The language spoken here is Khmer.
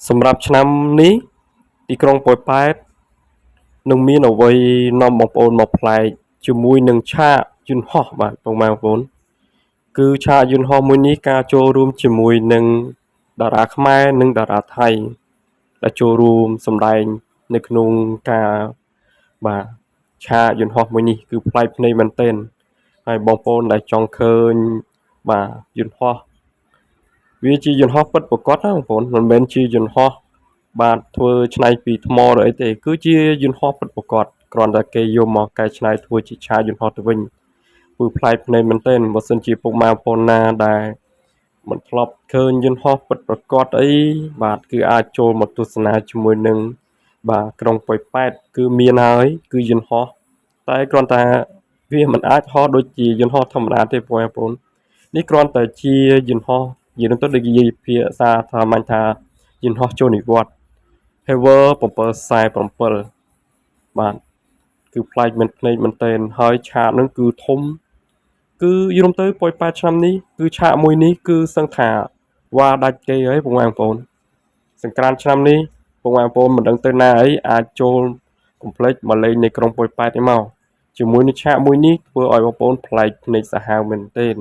សម្រាប់ឆ្នាំនេះទីក្រុងប៉ោយប៉ែតនឹងមានអ្វីនាំបងប្អូនមកប្លែកជាមួយនឹងឆាកយន្តហោះបាទបងប្អូនគឺឆាកយន្តហោះមួយនេះការចូលរួមជាមួយនឹងតារាខ្មែរនិងតារាថៃដែលចូលរួមសម្ដែងនៅក្នុងការបាទឆាកយន្តហោះមួយនេះគឺប្លែកភ្នែកមែនទែនហើយបងប្អូនដែលចង់ឃើញបាទយន្តហោះវាជាយន្តហោះពិតប្រាកដណាបងប្អូនមិនមែនជាយន្តហោះបាទធ្វើឆ្នៃពីថ្មឬអីទេគឺជាយន្តហោះពិតប្រាកដគ្រាន់តែគេយកមកកែច្នៃធ្វើជាឆាកយន្តហោះទៅវិញគឺប្លែកភ្នែកមែនទែនបើសិនជាពុកម៉ែបងប្អូនណាដែលមិនធ្លាប់ឃើញយន្តហោះពិតប្រាកដអីបាទគឺអាចចូលមកទស្សនាជាមួយនឹងបាទក្រុងប៉ោយប៉ែតគឺមានហើយគឺយន្តហោះតែគ្រាន់តែវាមិនអាចហោះដូចជាយន្តហោះធម្មតាទេបងប្អូននេះគ្រាន់តែជាយន្តហោះនិយាយទៅដូចនិយាយភាសាសាមញ្ញថាយន្តហោះចូលនិវត្តន៍ Hover 747បាទគឺប្លែកមែនភ្នែកមែនទែនហើយឆាកហ្នឹងគឺធំគឺយល់ទៅប៉ោយប៉ែតឆ្នាំនេះគឺឆាកមួយនេះគឺសឹងថាវ៉ាដាច់គេហើយបងប្អូនសង្ក្រាន្តឆ្នាំនេះបងប្អូនមិនដឹងទៅណាអីអាចចូលកុំភ្លេចមកលេងនៅក្រុងប៉ោយប៉ែតនេះមកជាមួយនឹងឆាកមួយនេះធ្វើឲ្យបងប្អូនប្លែកភ្នែកសាហាវមែនទែន